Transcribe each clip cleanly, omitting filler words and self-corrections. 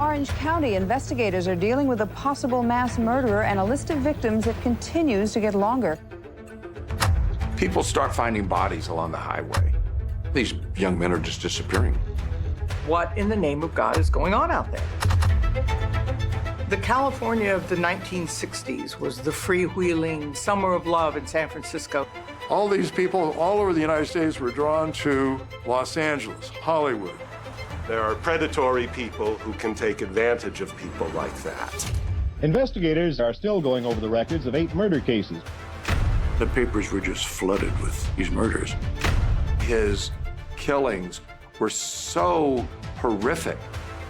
Orange County investigators are dealing with a possible mass murderer and a list of victims that continues to get longer. People start finding bodies along the highway. These young men are just disappearing. What in the name of God is going on out there? The California of the 1960s was the freewheeling summer of love in San Francisco. All these people all over the United States were drawn to Los Angeles, Hollywood. There are predatory people who can take advantage of people like that. Investigators are still going over the records of 8 murder cases. The papers were just flooded with these murders. His killings were so horrific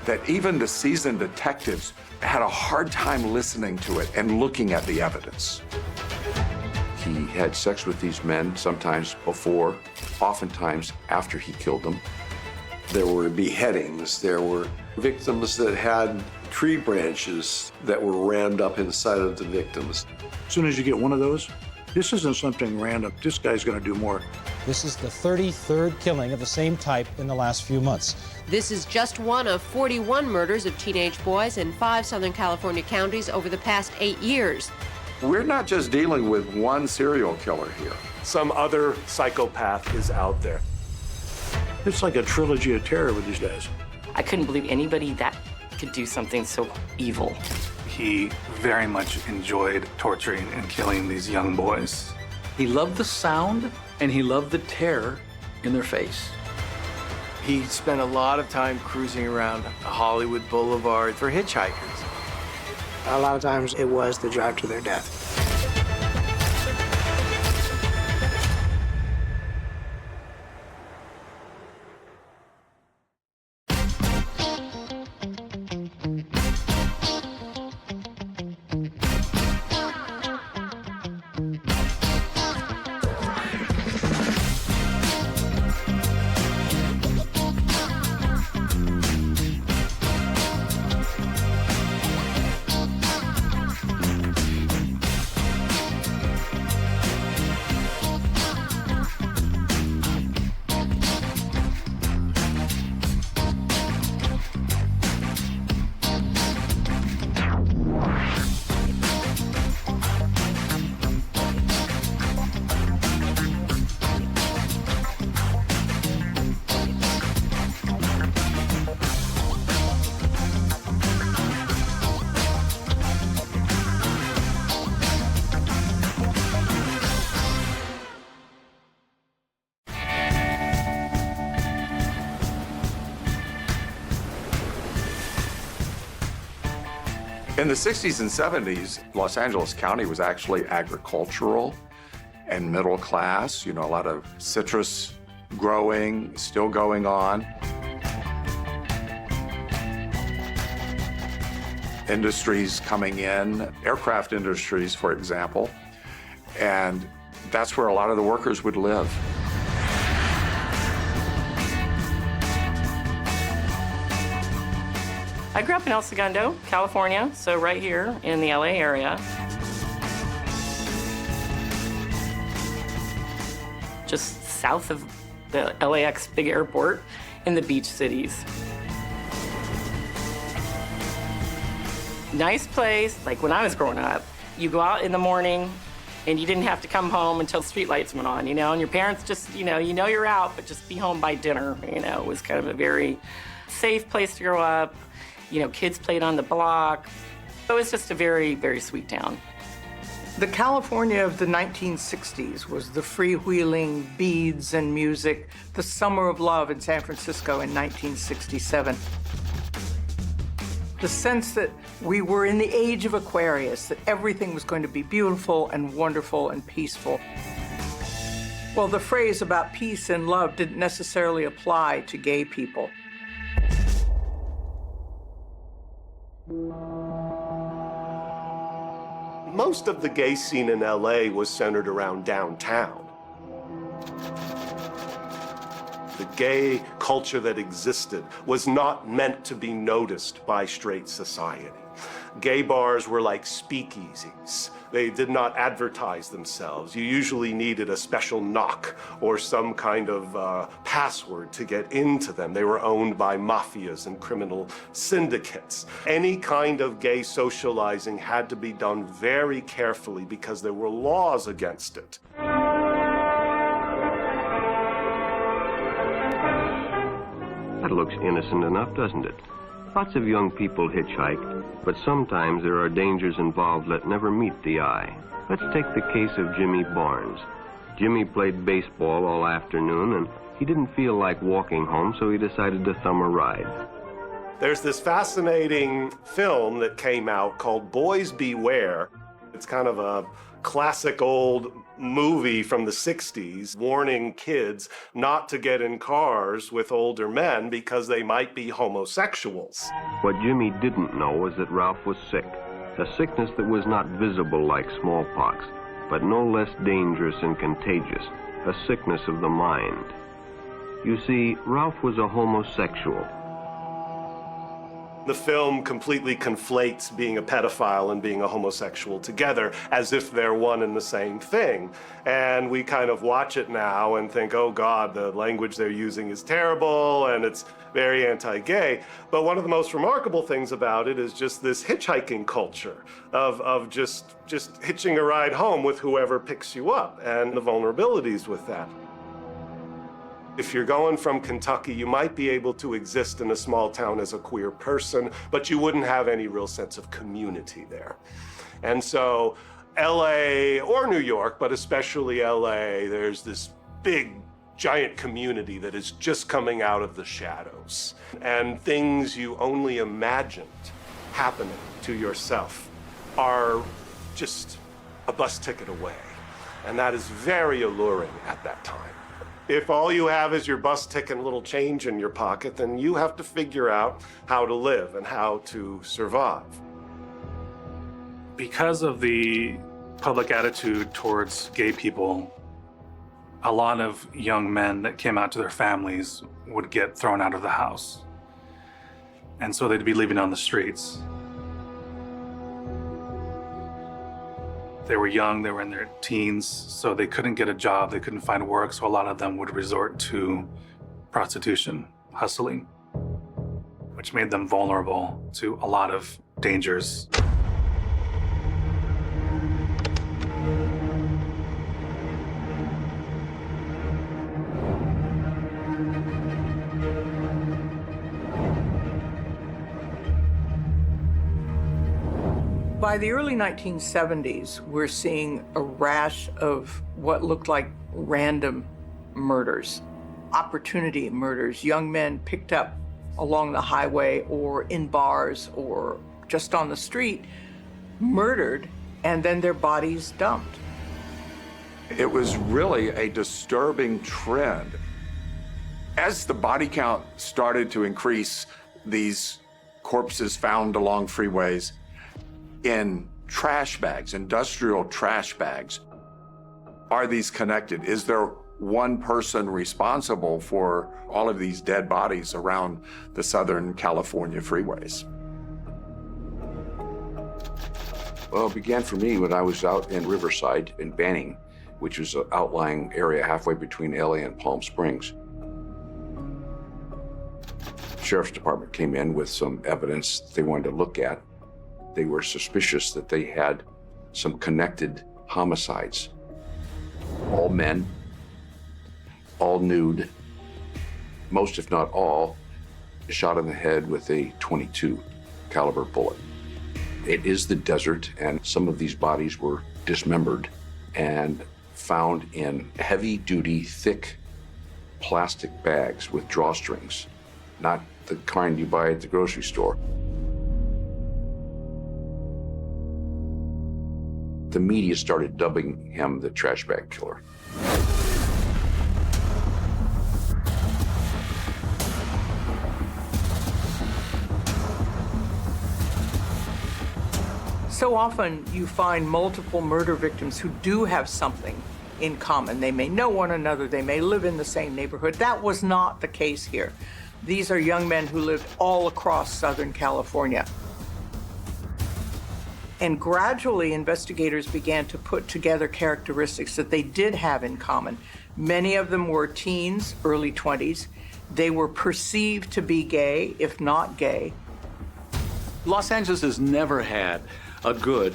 that even the seasoned detectives had a hard time listening to it and looking at the evidence. He had sex with these men, sometimes before, oftentimes after he killed them. There were beheadings. There were victims that had tree branches that were rammed up inside of the victims. As soon as you get one of those, this isn't something random. This guy's going to do more. This is the 33rd killing of the same type in the last few months. This is just one of 41 murders of teenage boys in 5 Southern California counties over the past 8 years. We're not just dealing with one serial killer here. Some other psychopath is out there. It's like a trilogy of terror with these guys. I couldn't believe anybody that could do something so evil. He very much enjoyed torturing and killing these young boys. He loved the sound and he loved the terror in their face. He spent a lot of time cruising around Hollywood Boulevard for hitchhikers. A lot of times it was the drive to their death. In the 60s and 70s, Los Angeles County was actually agricultural and middle class. You know, a lot of citrus growing, still going on. Industries coming in, aircraft industries, for example, and that's where a lot of the workers would live. I grew up in El Segundo, California, so right here in the LA area. Just south of the LAX big airport in the beach cities. Nice place, like when I was growing up, you go out in the morning and you didn't have to come home until streetlights went on, you know, and your parents just, you know you're out, but just be home by dinner, you know. It was kind of a very safe place to grow up. You know, kids played on the block. It was just a very, very sweet town. The California of the 1960s was the freewheeling beads and music, the summer of love in San Francisco in 1967. The sense that we were in the age of Aquarius, that everything was going to be beautiful and wonderful and peaceful. Well, the phrase about peace and love didn't necessarily apply to gay people. Most of the gay scene in LA was centered around downtown. The gay culture that existed was not meant to be noticed by straight society. Gay bars were like speakeasies. They did not advertise themselves. You usually needed a special knock or some kind of password to get into them. They were owned by mafias and criminal syndicates. Any kind of gay socializing had to be done very carefully because there were laws against it. That looks innocent enough, doesn't it? Lots of young people hitchhike, but sometimes there are dangers involved that never meet the eye. Let's take the case of Jimmy Barnes. Jimmy played baseball all afternoon, and he didn't feel like walking home, so he decided to thumb a ride. There's this fascinating film that came out called Boys Beware. It's kind of a classic old movie from the 60s warning kids not to get in cars with older men because they might be homosexuals. What Jimmy didn't know was that Ralph was sick, a sickness that was not visible like smallpox, but no less dangerous and contagious, a sickness of the mind. You see, Ralph was a homosexual. The film completely conflates being a pedophile and being a homosexual together as if they're one and the same thing. And we kind of watch it now and think, oh God, the language they're using is terrible and it's very anti-gay. But one of the most remarkable things about it is just this hitchhiking culture of just hitching a ride home with whoever picks you up and the vulnerabilities with that. If you're going from Kentucky, you might be able to exist in a small town as a queer person, but you wouldn't have any real sense of community there. And so LA or New York, but especially LA, there's this big, giant community that is just coming out of the shadows. And things you only imagined happening to yourself are just a bus ticket away. And that is very alluring at that time. If all you have is your bus ticket and a little change in your pocket, then you have to figure out how to live and how to survive. Because of the public attitude towards gay people, a lot of young men that came out to their families would get thrown out of the house. And so they'd be living on the streets. They were young, they were in their teens, so they couldn't get a job, they couldn't find work, so a lot of them would resort to prostitution, hustling, which made them vulnerable to a lot of dangers. By the early 1970s, we're seeing a rash of what looked like random murders, opportunity murders, young men picked up along the highway or in bars or just on the street, murdered, and then their bodies dumped. It was really a disturbing trend. As the body count started to increase, these corpses found along freeways in trash bags, industrial trash bags. Are these connected? Is there one person responsible for all of these dead bodies around the Southern California freeways? Well, it began for me when I was out in Riverside in Banning, which was an outlying area halfway between LA and Palm Springs. The Sheriff's Department came in with some evidence they wanted to look at. They were suspicious that they had some connected homicides. All men, all nude, most if not all, shot in the head with a .22 caliber bullet. It is the desert, and some of these bodies were dismembered and found in heavy-duty, thick plastic bags with drawstrings, not the kind you buy at the grocery store. The media started dubbing him the trash bag killer. So often you find multiple murder victims who do have something in common. They may know one another, they may live in the same neighborhood. That was not the case here. These are young men who lived all across Southern California. And gradually, investigators began to put together characteristics that they did have in common. Many of them were teens, early 20s. They were perceived to be gay, if not gay. Los Angeles has never had a good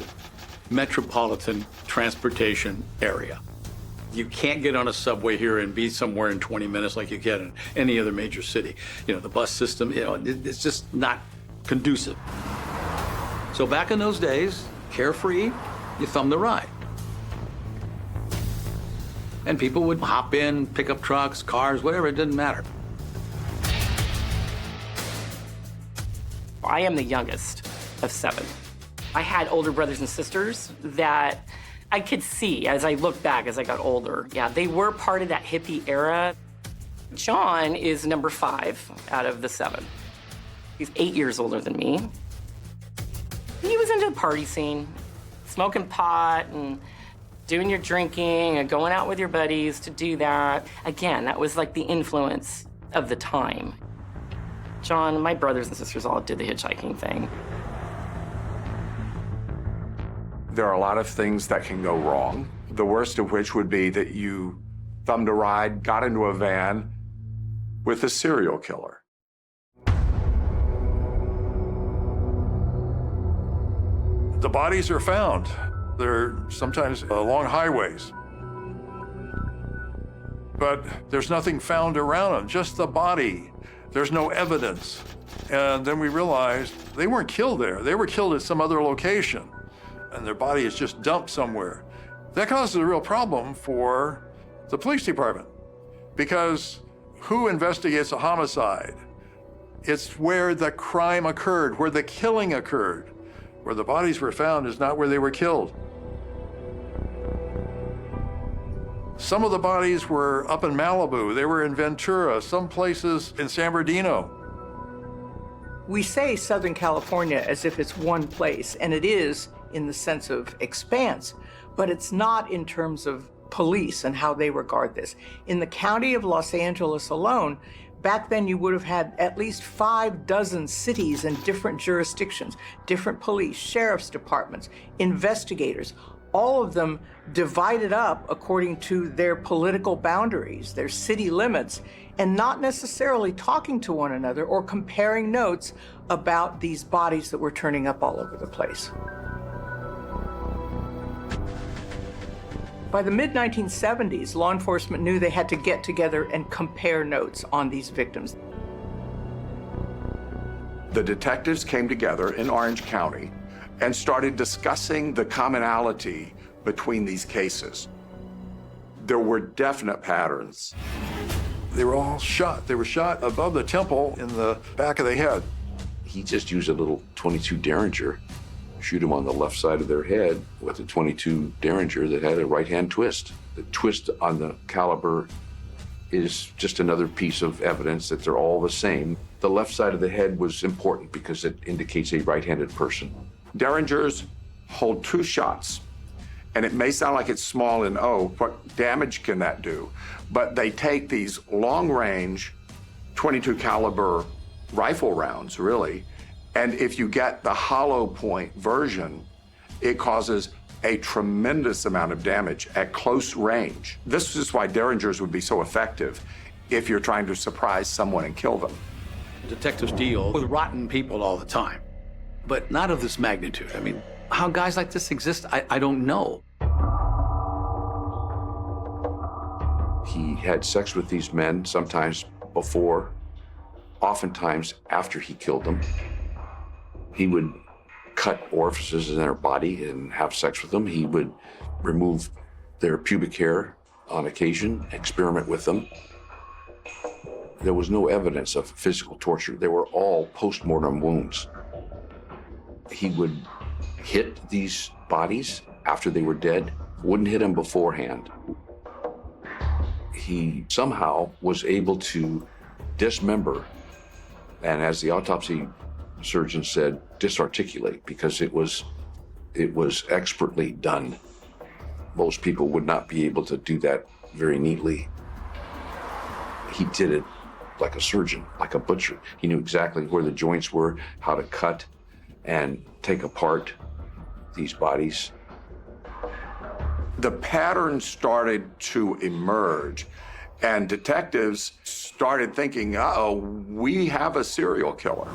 metropolitan transportation area. You can't get on a subway here and be somewhere in 20 minutes like you can in any other major city. You know, the bus system, it's just not conducive. So back in those days, carefree, you thumb the ride. And people would hop in, pick up trucks, cars, whatever, it didn't matter. I am the youngest of 7. I had older brothers and sisters that I could see as I looked back as I got older. Yeah, they were part of that hippie era. John is number 5 out of the 7. He's 8 years older than me. He was into the party scene, smoking pot and doing your drinking and going out with your buddies to do that. Again, that was like the influence of the time. John, my brothers and sisters all did the hitchhiking thing. There are a lot of things that can go wrong, the worst of which would be that you thumbed a ride, got into a van with a serial killer. The bodies are found. They're sometimes along highways. But there's nothing found around them, just the body. There's no evidence. And then we realized they weren't killed there. They were killed at some other location, and their body is just dumped somewhere. That causes a real problem for the police department, because who investigates a homicide? It's where the crime occurred, where the killing occurred. Where the bodies were found is not where they were killed. Some of the bodies were up in Malibu. They were in Ventura, some places in San Bernardino. We say Southern California as if it's one place, and it is in the sense of expanse, but it's not in terms of police and how they regard this. In the county of Los Angeles alone, back then you would have had at least 6 cities in different jurisdictions, different police, sheriff's departments, investigators, all of them divided up according to their political boundaries, their city limits, and not necessarily talking to one another or comparing notes about these bodies that were turning up all over the place. By the mid-1970s, law enforcement knew they had to get together and compare notes on these victims. The detectives came together in Orange County and started discussing the commonality between these cases. There were definite patterns. They were all shot. They were shot above the temple in the back of the head. He just used a little .22 Derringer, shoot them on the left side of their head with a .22 Derringer that had a right-hand twist. The twist on the caliber is just another piece of evidence that they're all the same. The left side of the head was important because it indicates a right-handed person. Derringers hold 2 shots, and it may sound like it's small and what damage can that do? But they take these long-range .22 caliber rifle rounds, really, and if you get the hollow point version, it causes a tremendous amount of damage at close range. This is why Derringers would be so effective if you're trying to surprise someone and kill them. Detectives deal with rotten people all the time, but not of this magnitude. I mean, how guys like this exist, I don't know. He had sex with these men, sometimes before, oftentimes after he killed them. He would cut orifices in their body and have sex with them. He would remove their pubic hair on occasion, experiment with them. There was no evidence of physical torture. They were all post-mortem wounds. He would hit these bodies after they were dead, wouldn't hit them beforehand. He somehow was able to dismember, and as the autopsy surgeon said, disarticulate, because it was expertly done. Most people would not be able to do that very neatly. He did it like a surgeon, like a butcher. He knew exactly where the joints were, how to cut and take apart these bodies. The pattern started to emerge, and detectives started thinking, uh-oh, we have a serial killer.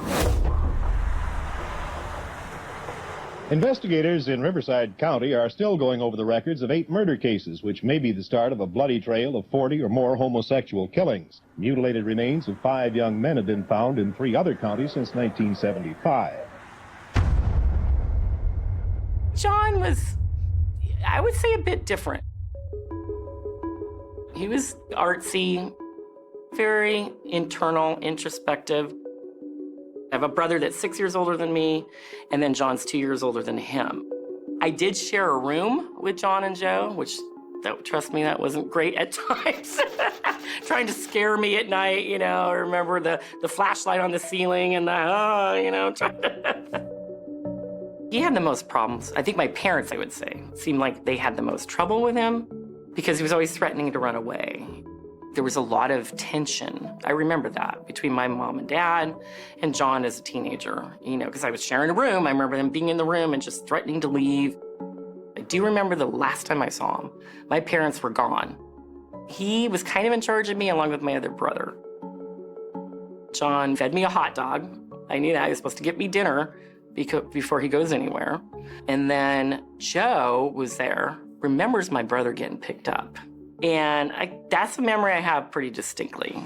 Investigators in Riverside County are still going over the records of 8 murder cases, which may be the start of a bloody trail of 40 or more homosexual killings. Mutilated remains of 5 young men have been found in 3 other counties since 1975. John was, I would say, a bit different. He was artsy, very internal, introspective. I have a brother that's 6 years older than me, and then John's 2 years older than him. I did share a room with John and Joe, which, trust me, that wasn't great at times. Trying to scare me at night, you know. I remember the flashlight on the ceiling and He had the most problems. I think my parents, I would say, seemed like they had the most trouble with him because he was always threatening to run away. There was a lot of tension. I remember that between my mom and dad and John as a teenager, you know, because I was sharing a room. I remember them being in the room and just threatening to leave. I do remember the last time I saw him, my parents were gone. He was kind of in charge of me along with my other brother. John fed me a hot dog. I knew that. He was supposed to get me dinner before he goes anywhere. And then Joe was there, remembers my brother getting picked up. And that's a memory I have pretty distinctly.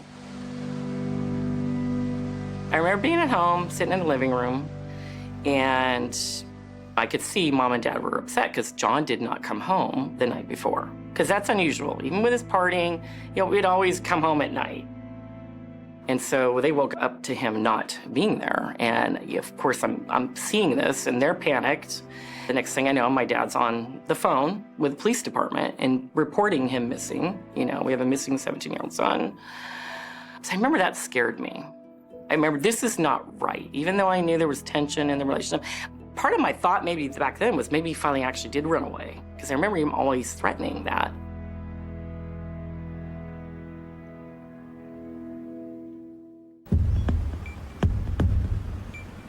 I remember being at home, sitting in the living room, and I could see Mom and Dad were upset because John did not come home the night before. Because that's unusual. Even with his partying, you know, we'd always come home at night. And so they woke up to him not being there. And of course, I'm seeing this, and they're panicked. The next thing I know, my dad's on the phone with the police department and reporting him missing. You know, we have a missing 17-year-old son. So I remember that scared me. I remember this is not right, even though I knew there was tension in the relationship. Part of my thought maybe back then was maybe he finally actually did run away, because I remember him always threatening that.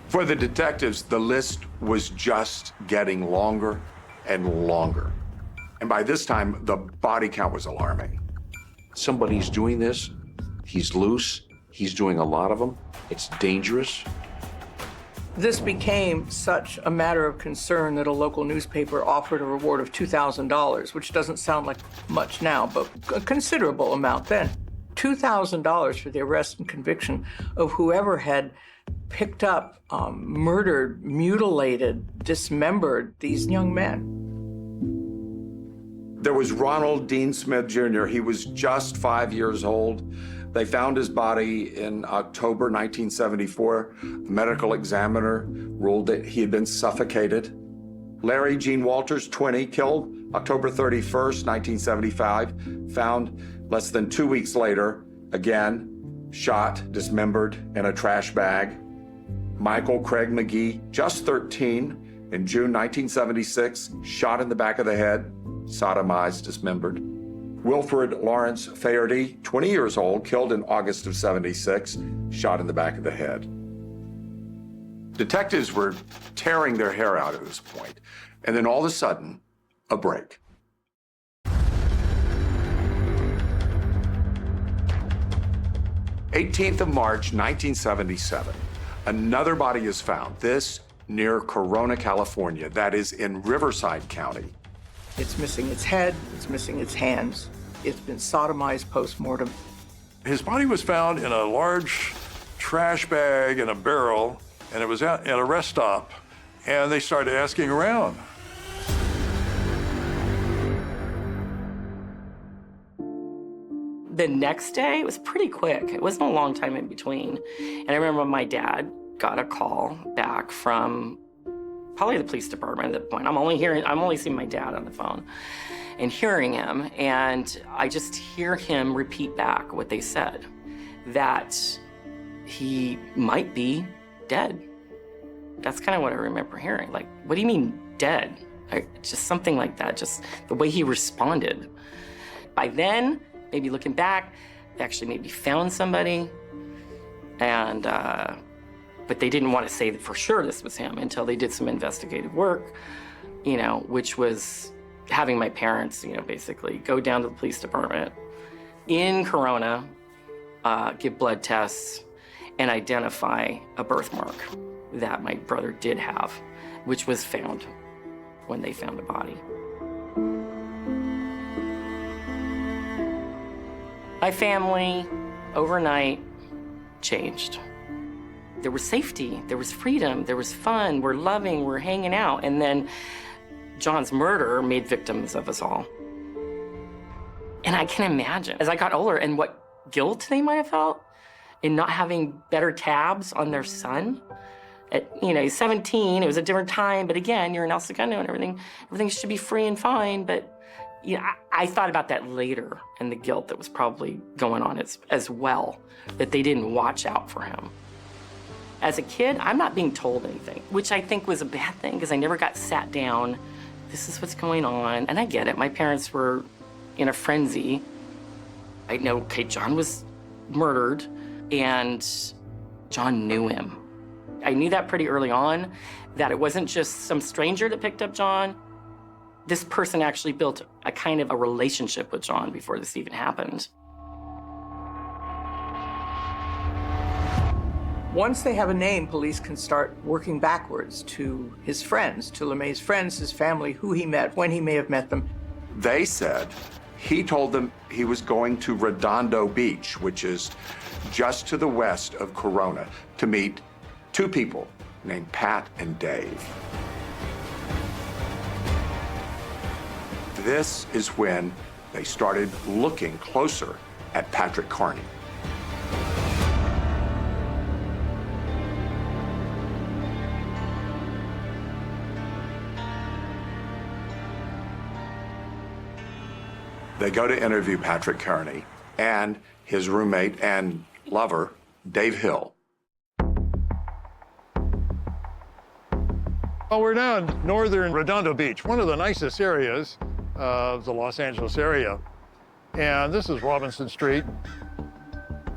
For the detectives, the list was just getting longer and longer. And by this time, the body count was alarming. Somebody's doing this, he's loose, he's doing a lot of them, it's dangerous. This became such a matter of concern that a local newspaper offered a reward of $2,000, which doesn't sound like much now, but a considerable amount then. $2,000 for the arrest and conviction of whoever had picked up, murdered, mutilated, dismembered these young men. There was Ronald Dean Smith Jr. He was just 5 years old. They found his body in October 1974. The medical examiner ruled that he had been suffocated. Larry Gene Walters, 20, killed October 31st, 1975. Found less than 2 weeks later, again, shot, dismembered in a trash bag. Michael Craig McGee, just 13, in June 1976, shot in the back of the head, sodomized, dismembered. Wilfred Lawrence Faherty, 20 years old, killed in August of 76, shot in the back of the head. Detectives were tearing their hair out at this point, and then all of a sudden, a break. '18th of March, 1977. Another body is found, this near Corona, California, that is in Riverside County. It's missing its head, it's missing its hands. It's been sodomized post-mortem. His body was found in a large trash bag in a barrel, and it was at a rest stop, and they started asking around. The next day, it was pretty quick. It wasn't a long time in between. And I remember my dad got a call back from probably the police department at that point. I'm only seeing my dad on the phone and hearing him. And I just hear him repeat back what they said, that he might be dead. That's kind of what I remember hearing. Like, what do you mean dead? Just something like that, just the way he responded. By then, maybe looking back, they actually maybe found somebody, and but they didn't want to say that for sure this was him until they did some investigative work. which was having my parents, basically go down to the police department in Corona, give blood tests, and identify a birthmark that my brother did have, which was found when they found the body. My family, overnight, changed. There was safety, there was freedom, there was fun, we're loving, we're hanging out. And then John's murder made victims of us all. And I can imagine, as I got older, and what guilt they might have felt in not having better tabs on their son. At, he's 17, it was a different time, but again, you're in El Segundo and everything should be free and fine, but I thought about that later, and the guilt that was probably going on as well, that they didn't watch out for him. As a kid, I'm not being told anything, which I think was a bad thing, because I never got sat down. This is what's going on, and I get it. My parents were in a frenzy. I know, okay, John was murdered, and John knew him. I knew that pretty early on, that it wasn't just some stranger that picked up John. This person actually built a kind of a relationship with John before this even happened. Once they have a name, police can start working backwards to his friends, to LeMay's friends, his family, who he met, when he may have met them. They said he told them he was going to Redondo Beach, which is just to the west of Corona, to meet two people named Pat and Dave. This is when they started looking closer at Patrick Carney. They go to interview Patrick Carney and his roommate and lover, Dave Hill. Well, we're now in northern Redondo Beach, one of the nicest areas of the Los Angeles area. And this is Robinson Street.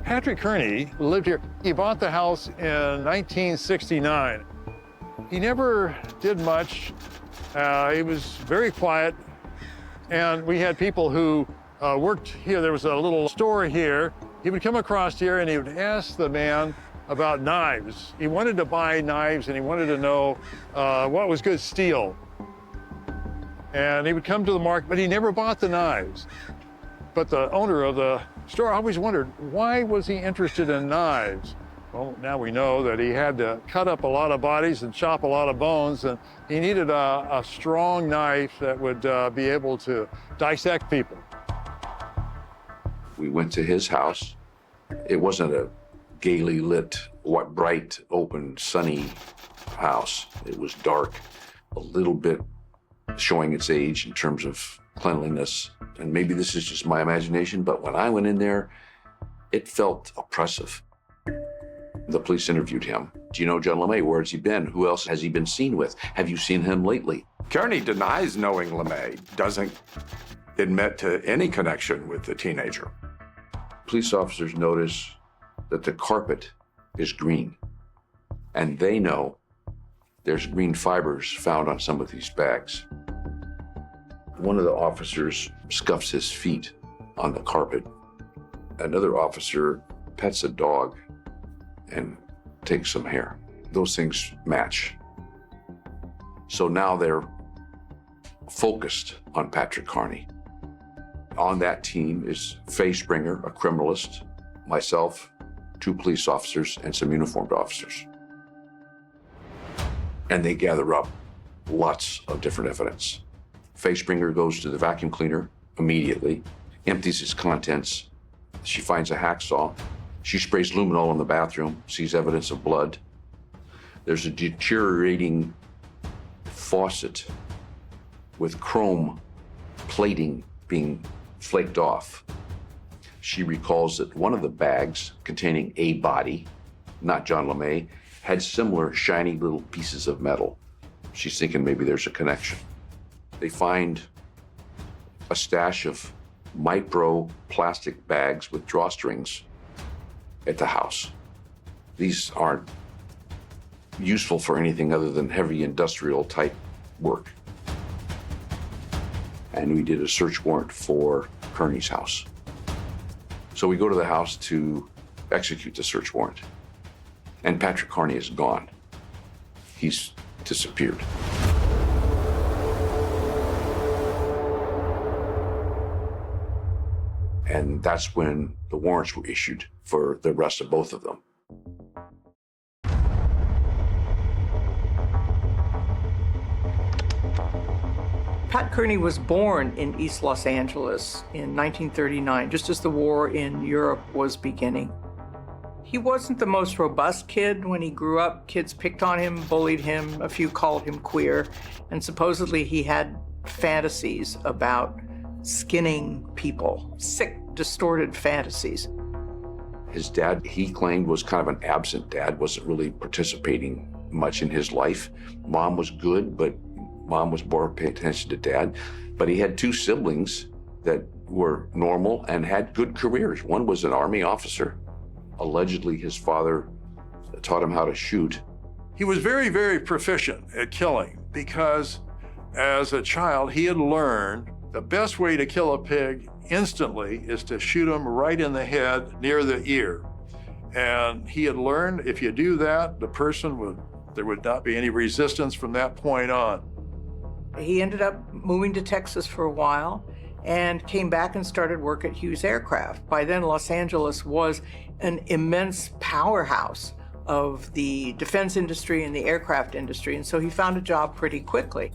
Patrick Carney lived here. He bought the house in 1969. He never did much. He was very quiet. And we had people who worked here. There was a little store here. He would come across here and he would ask the man about knives. He wanted to buy knives and he wanted to know what was good steel. And he would come to the market, but he never bought the knives. But the owner of the store always wondered, why was he interested in knives? Well, now we know that he had to cut up a lot of bodies and chop a lot of bones, and he needed a strong knife that would be able to dissect people. We went to his house. It wasn't a gaily lit, bright, open, sunny house. It was dark, a little bit showing its age in terms of cleanliness. And maybe this is just my imagination, but when I went in there, it felt oppressive. The police interviewed him. Do you know John LeMay? Where has he been? Who else has he been seen with? Have you seen him lately? Carney denies knowing LeMay, doesn't admit to any connection with the teenager. Police officers notice that the carpet is green, and they know there's green fibers found on some of these bags. One of the officers scuffs his feet on the carpet. Another officer pets a dog and takes some hair. Those things match. So now they're focused on Patrick Carney. On that team is Faye Springer, a criminalist, myself, 2 police officers, and some uniformed officers. And they gather up lots of different evidence. Faye Springer goes to the vacuum cleaner immediately, empties its contents. She finds a hacksaw. She sprays luminol in the bathroom, sees evidence of blood. There's a deteriorating faucet with chrome plating being flaked off. She recalls that one of the bags containing a body, not John LeMay, had similar shiny little pieces of metal. She's thinking maybe there's a connection. They find a stash of micro plastic bags with drawstrings at the house. These aren't useful for anything other than heavy industrial type work. and we did a search warrant for Kearney's house. So we go to the house to execute the search warrant, and Patrick Kearney is gone. He's disappeared. And that's when the warrants were issued for the arrest of both of them. Pat Kearney was born in East Los Angeles in 1939, just as the war in Europe was beginning. He wasn't the most robust kid when he grew up. Kids picked on him, bullied him, a few called him queer, and supposedly he had fantasies about skinning people, sick, distorted fantasies. His dad, he claimed, was kind of an absent dad, wasn't really participating much in his life. Mom was good, but Mom was more paying attention to Dad. But he had two siblings that were normal and had good careers. One was an Army officer. Allegedly, his father taught him how to shoot. He was very, very proficient at killing because as a child, he had learned the best way to kill a pig instantly is to shoot him right in the head near the ear. And he had learned if you do that, there would not be any resistance from that point on. He ended up moving to Texas for a while and came back and started work at Hughes Aircraft. By then, Los Angeles was an immense powerhouse of the defense industry and the aircraft industry, and so he found a job pretty quickly.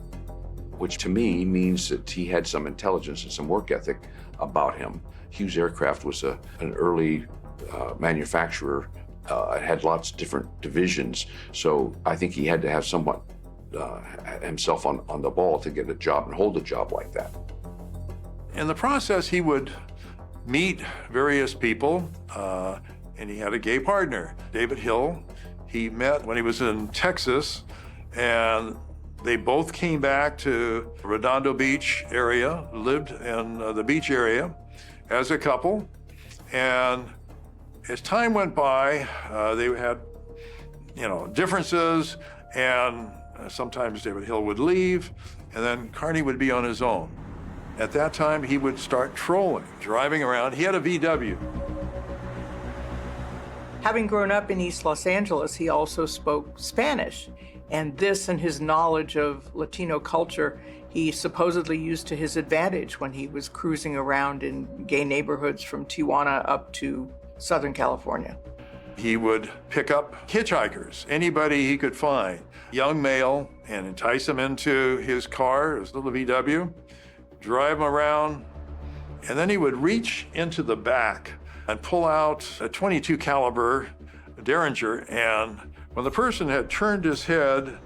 Which to me means that he had some intelligence and some work ethic about him. Hughes Aircraft was an early manufacturer. It had lots of different divisions, so I think he had to have somewhat himself on the ball to get a job and hold a job like that. In the process, he would meet various people, and he had a gay partner, David Hill. He met when he was in Texas, and they both came back to Redondo Beach area, lived in the beach area as a couple. And as time went by, they had, differences, and sometimes David Hill would leave, and then Kearney would be on his own. At that time, he would start trolling, driving around. He had a VW. Having grown up in East Los Angeles, he also spoke Spanish. And this and his knowledge of Latino culture, he supposedly used to his advantage when he was cruising around in gay neighborhoods from Tijuana up to Southern California. He would pick up hitchhikers, anybody he could find, young male, and entice them into his car, his little VW, drive them around, and then he would reach into the back and pull out a .22 caliber Derringer, and when the person had turned his head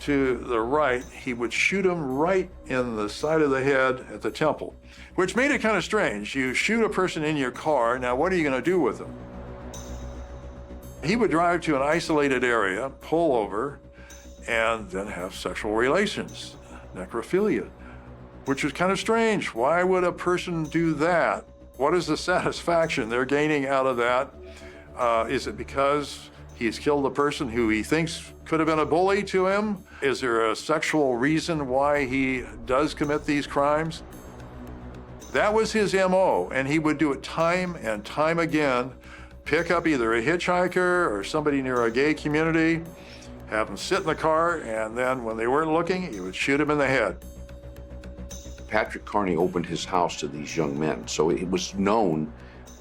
to the right, he would shoot him right in the side of the head at the temple, which made it kind of strange. You shoot a person in your car, now what are you going to do with them? He would drive to an isolated area, pull over, and then have sexual relations, necrophilia, which was kind of strange. Why would a person do that? What is the satisfaction they're gaining out of that? Is it because he's killed a person who he thinks could have been a bully to him? Is there a sexual reason why he does commit these crimes? That was his MO, and he would do it time and time again. Pick up either a hitchhiker or somebody near a gay community, have them sit in the car, and then when they weren't looking, he would shoot him in the head. Patrick Kearney opened his house to these young men, so it was known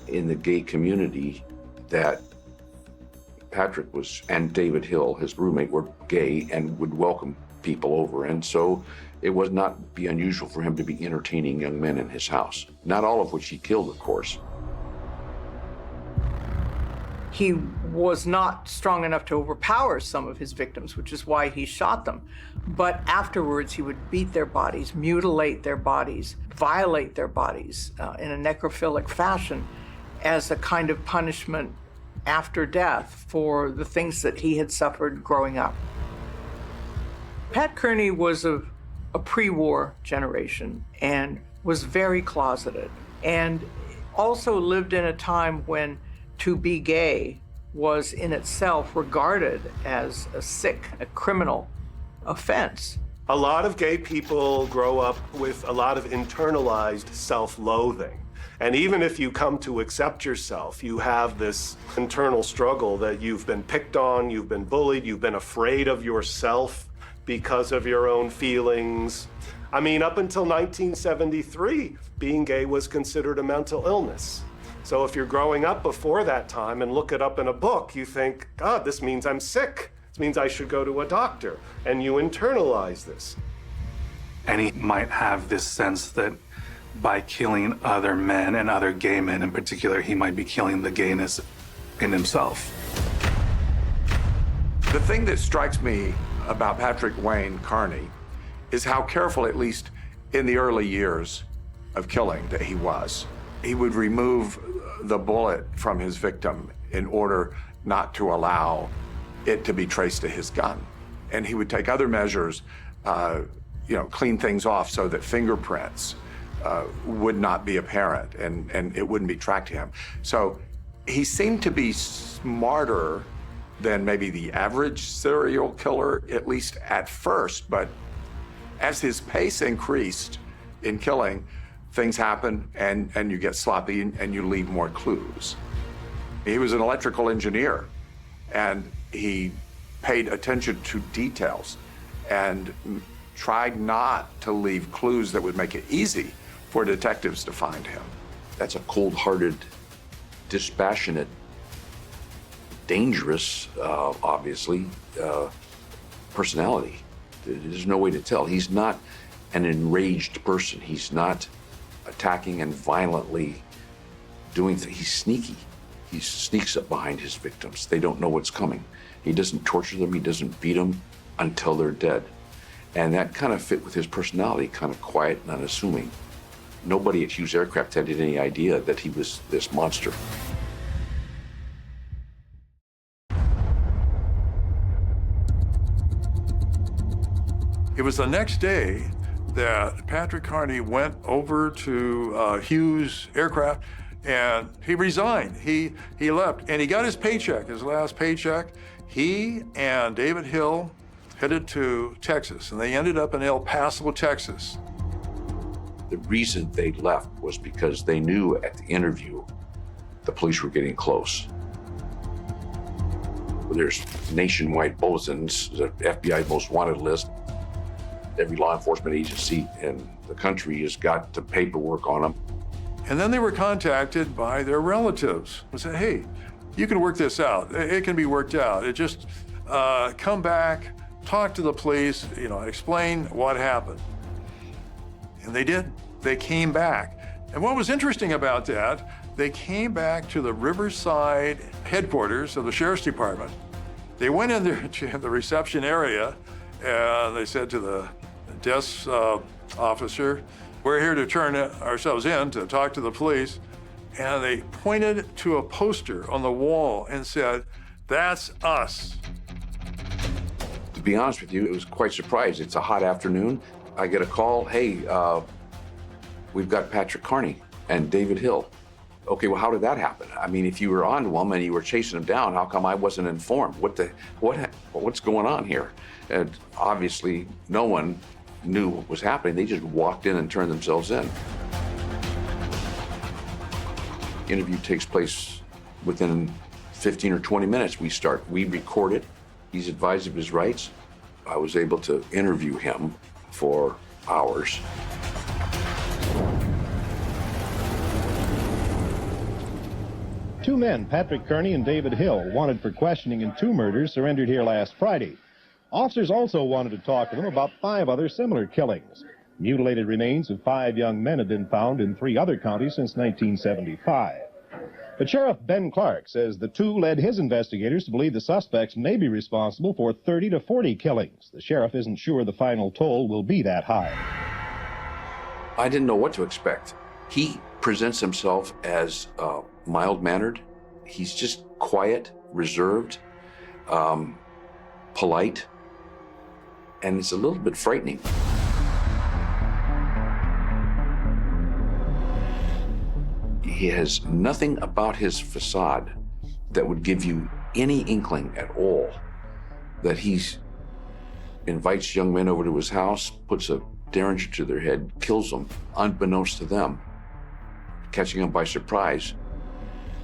in the gay community that Patrick and David Hill, his roommate, were gay and would welcome people over, and so it would not be unusual for him to be entertaining young men in his house, not all of which he killed, of course. He was not strong enough to overpower some of his victims, which is why he shot them. But afterwards, he would beat their bodies, mutilate their bodies, violate their bodies in a necrophilic fashion as a kind of punishment after death for the things that he had suffered growing up. Pat Kearney was a pre-war generation and was very closeted, and also lived in a time when to be gay was in itself regarded as a criminal offense. A lot of gay people grow up with a lot of internalized self-loathing. And even if you come to accept yourself, you have this internal struggle that you've been picked on, you've been bullied, you've been afraid of yourself because of your own feelings. I mean, up until 1973, being gay was considered a mental illness. So if you're growing up before that time and look it up in a book, you think, God, this means I'm sick. This means I should go to a doctor. And you internalize this. And he might have this sense that by killing other men and other gay men in particular, he might be killing the gayness in himself. The thing that strikes me about Patrick Wayne Carney is how careful, at least in the early years of killing, that he was. He would remove the bullet from his victim in order not to allow it to be traced to his gun. And he would take other measures, clean things off so that fingerprints would not be apparent and it wouldn't be tracked to him. So he seemed to be smarter than maybe the average serial killer, at least at first. But as his pace increased in killing, things happen and you get sloppy and you leave more clues. He was an electrical engineer and he paid attention to details and tried not to leave clues that would make it easy for detectives to find him. That's a cold-hearted, dispassionate, dangerous, obviously, personality. There's no way to tell. He's not an enraged person. He's not attacking and violently doing things. He's sneaky. He sneaks up behind his victims. They don't know what's coming. He doesn't torture them. He doesn't beat them until they're dead. And that kind of fit with his personality, kind of quiet and unassuming. Nobody at Hughes Aircraft had any idea that he was this monster. It was the next day that Patrick Carney went over to Hughes Aircraft and he resigned. He left and he got his paycheck, his last paycheck. He and David Hill headed to Texas and they ended up in El Paso, Texas. The reason they left was because they knew at the interview the police were getting close. There's nationwide bulletins, the FBI most wanted list. Every law enforcement agency in the country has got the paperwork on them. And then they were contacted by their relatives and said, hey, you can work this out. It can be worked out. It just come back, talk to the police, explain what happened. And they did. They came back. And what was interesting about that, they came back to the Riverside headquarters of the Sheriff's Department. They went in there to the reception area and they said to the desk officer, we're here to turn ourselves in to talk to the police. And they pointed to a poster on the wall and said, that's us. To be honest with you, it was quite surprised. It's a hot afternoon. I get a call, hey, we've got Patrick Carney and David Hill. Okay, well, how did that happen? I mean, if you were on to him and you were chasing him down, how come I wasn't informed? What's going on here? And obviously, no one knew what was happening. They just walked in and turned themselves in. The interview takes place within 15 or 20 minutes. We record it. He's advised of his rights. I was able to interview him for hours. Two men, Patrick Carney and David Hill, wanted for questioning in 2 murders, surrendered here last Friday. Officers also wanted to talk to them about 5 other similar killings. Mutilated remains of 5 young men have been found in 3 other counties since 1975. But Sheriff Ben Clark says the 2 led his investigators to believe the suspects may be responsible for 30 to 40 killings. The sheriff isn't sure the final toll will be that high. I didn't know what to expect. He presents himself as mild-mannered. He's just quiet, reserved, polite, and it's a little bit frightening. He has nothing about his facade that would give you any inkling at all that he's invites young men over to his house, puts a derringer to their head, kills them, unbeknownst to them, catching them by surprise,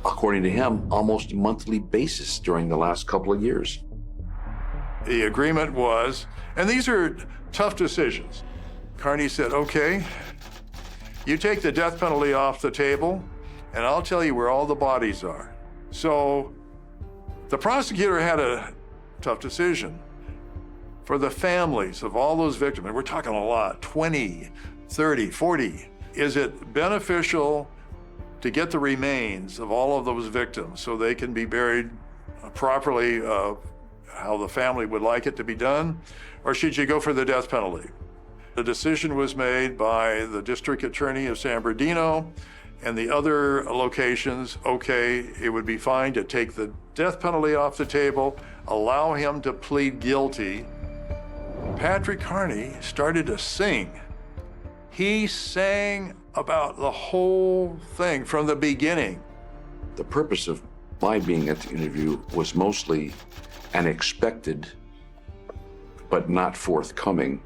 according to him, almost monthly basis during the last couple of years. The agreement was, and these are tough decisions. Carney said, okay, you take the death penalty off the table, and I'll tell you where all the bodies are. So the prosecutor had a tough decision. For the families of all those victims, and we're talking a lot, 20, 30, 40, is it beneficial to get the remains of all of those victims so they can be buried properly, how the family would like it to be done, or should you go for the death penalty? The decision was made by the district attorney of San Bernardino and the other locations. Okay, it would be fine to take the death penalty off the table, allow him to plead guilty. Patrick Carney started to sing. He sang about the whole thing from the beginning. The purpose of my being at the interview was mostly an expected but not forthcoming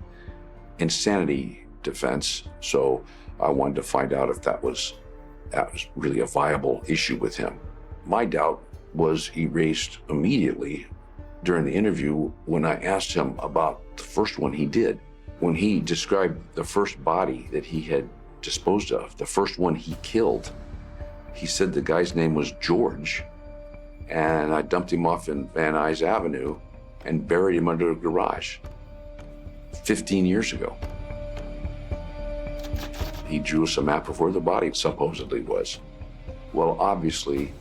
insanity defense. So I wanted to find out if that was really a viable issue with him. My doubt was erased immediately during the interview when I asked him about the first one he did. When he described the first body that he had disposed of, the first one he killed, he said the guy's name was George, and I dumped him off in Van Nuys Avenue and buried him under a garage 15 years ago. He drew us a map of where the body supposedly was. Well, obviously,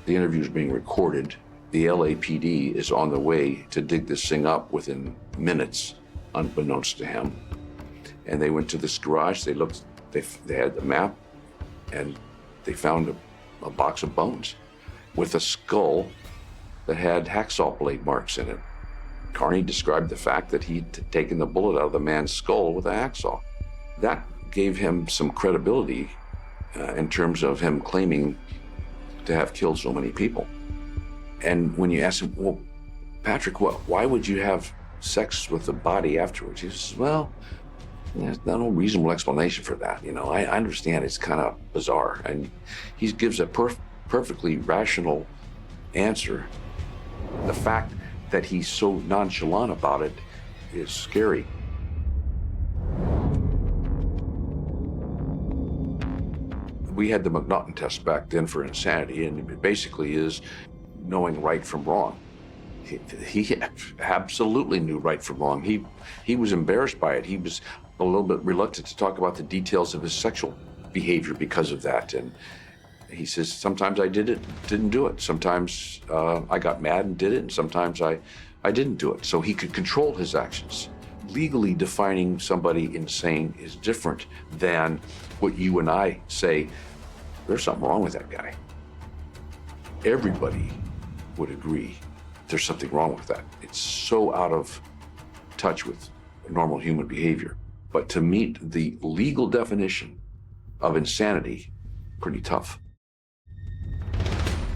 the interview is being recorded. The LAPD is on the way to dig this thing up within minutes, unbeknownst to him. And they went to this garage, they looked, they had the map, and they found a box of bones with a skull that had hacksaw blade marks in it. Carney described the fact that he'd taken the bullet out of the man's skull with a hacksaw. That gave him some credibility in terms of him claiming to have killed so many people. And when you ask him, well, Patrick, why would you have sex with the body afterwards? He says, well, there's no reasonable explanation for that. You know, I understand it's kind of bizarre. And he gives a perfectly rational answer. The fact that he's so nonchalant about it is scary. We had the McNaughton test back then for insanity, and it basically is knowing right from wrong. He absolutely knew right from wrong. He was embarrassed by it. He was a little bit reluctant to talk about the details of his sexual behavior because of that. And he says, sometimes I didn't do it. Sometimes I got mad and did it, and sometimes I didn't do it. So he could control his actions. Legally defining somebody insane is different than what you and I say, there's something wrong with that guy. Everybody would agree there's something wrong with that. It's so out of touch with normal human behavior. But to meet the legal definition of insanity, pretty tough.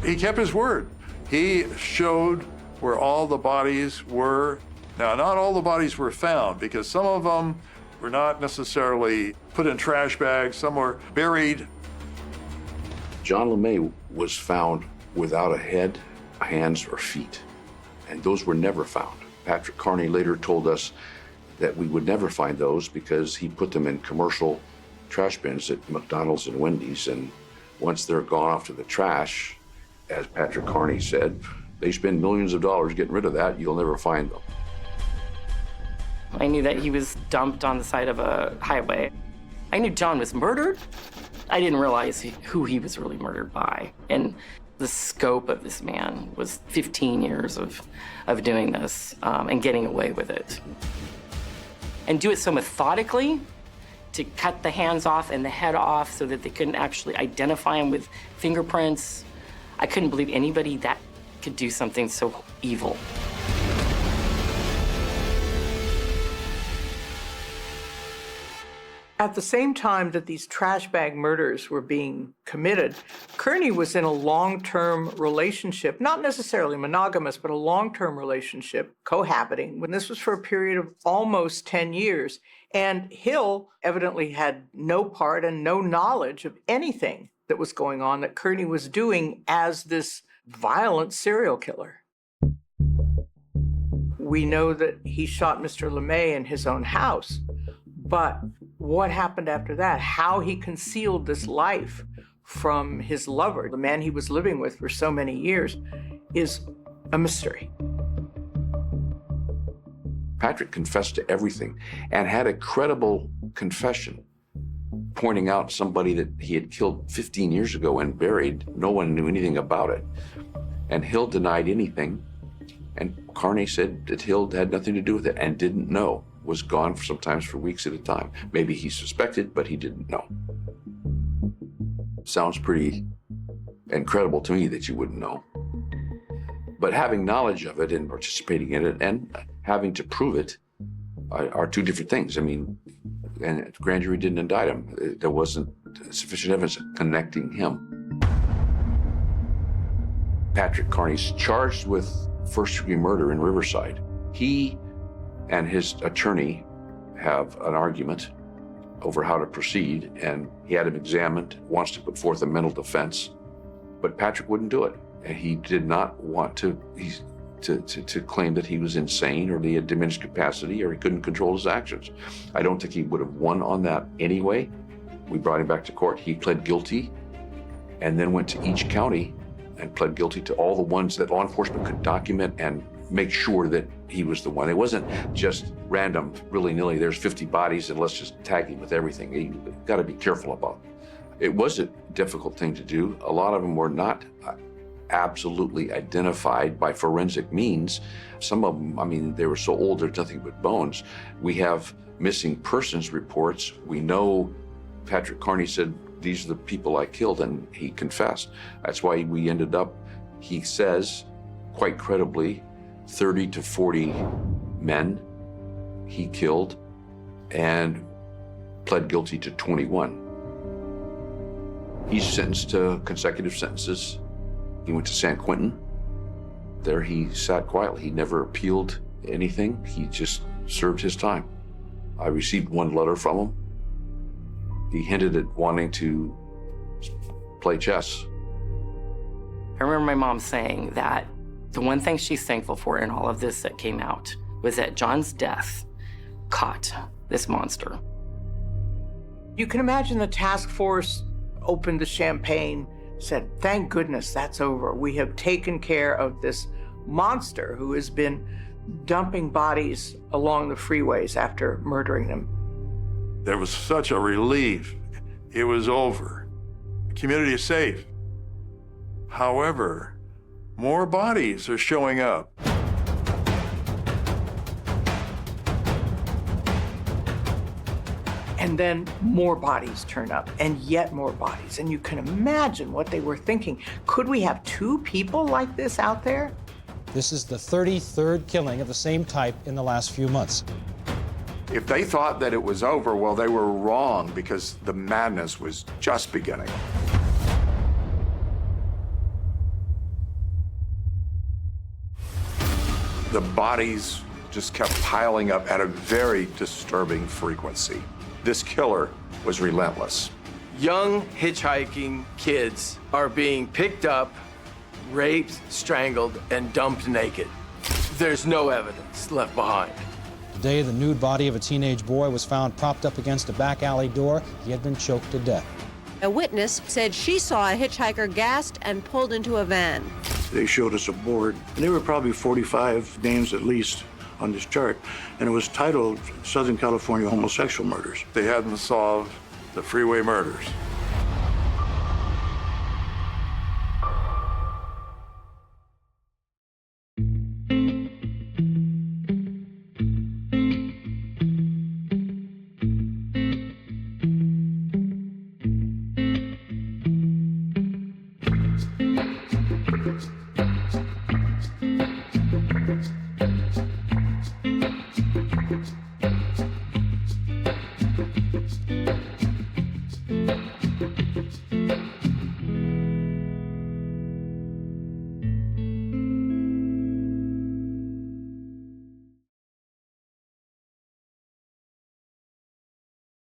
He kept his word. He showed where all the bodies were. Now, not all the bodies were found, because some of them were not necessarily put in trash bags. Some were buried. John LeMay was found without a head, hands, or feet, and those were never found. Patrick Carney later told us that we would never find those because he put them in commercial trash bins at McDonald's and Wendy's, and once they're gone off to the trash, as Patrick Carney said, they spend millions of dollars getting rid of that, you'll never find them. I knew that he was dumped on the side of a highway. I knew John was murdered. I didn't realize who he was really murdered by. And the scope of this man was 15 years of doing this and getting away with it. And do it so methodically, to cut the hands off and the head off so that they couldn't actually identify him with fingerprints. I couldn't believe anybody that could do something so evil. At the same time that these trash bag murders were being committed, Kearney was in a long-term relationship, not necessarily monogamous, but a long-term relationship, cohabiting, when this was for a period of almost 10 years. And Hill evidently had no part and no knowledge of anything that was going on that Kearney was doing as this violent serial killer. We know that he shot Mr. LeMay in his own house, but what happened after that? How he concealed this life from his lover, the man he was living with for so many years, is a mystery. Patrick confessed to everything and had a credible confession, pointing out somebody that he had killed 15 years ago and buried. No one knew anything about it. And Hill denied anything. And Kearney said that Hill had nothing to do with it and didn't know, was gone sometimes for weeks at a time. Maybe he suspected, but he didn't know. Sounds pretty incredible to me that you wouldn't know. But having knowledge of it and participating in it and having to prove it are two different things. I mean, and the grand jury didn't indict him. There wasn't sufficient evidence connecting him. Patrick Kearney's charged with first-degree murder in Riverside. He and his attorney have an argument over how to proceed, and he had him examined, wants to put forth a mental defense, but Patrick wouldn't do it. And he did not want to claim that he was insane or that he had diminished capacity or he couldn't control his actions. I don't think he would have won on that anyway. We brought him back to court. He pled guilty and then went to each county and pled guilty to all the ones that law enforcement could document and make sure that he was the one. It wasn't just random, willy-nilly, there's 50 bodies and let's just tag him with everything. You got to be careful about it. It was a difficult thing to do. A lot of them were not absolutely identified by forensic means. Some of them, I mean, they were so old, there's nothing but bones. We have missing persons reports. We know Patrick Kearney said, these are the people I killed, and he confessed. That's why we ended up, he says, quite credibly, 30 to 40 men he killed and pled guilty to 21. He's sentenced to consecutive sentences. He went to San Quentin. There he sat quietly. He never appealed anything. He just served his time. I received one letter from him. He hinted at wanting to play chess. I remember my mom saying that the one thing she's thankful for in all of this that came out was that John's death caught this monster. You can imagine the task force opened the champagne, said, thank goodness that's over. We have taken care of this monster who has been dumping bodies along the freeways after murdering them. There was such a relief. It was over. The community is safe. However, more bodies are showing up. And then more bodies turn up, and yet more bodies. And you can imagine what they were thinking. Could we have two people like this out there? This is the 33rd killing of the same type in the last few months. If they thought that it was over, well, they were wrong because the madness was just beginning. The bodies just kept piling up at a very disturbing frequency. This killer was relentless. Young hitchhiking kids are being picked up, raped, strangled, and dumped naked. There's no evidence left behind. Today, the nude body of a teenage boy was found propped up against a back alley door. He had been choked to death. A witness said she saw a hitchhiker gassed and pulled into a van. They showed us a board, and there were probably 45 names at least on this chart, and it was titled Southern California Homosexual Murders. They hadn't solved the freeway murders.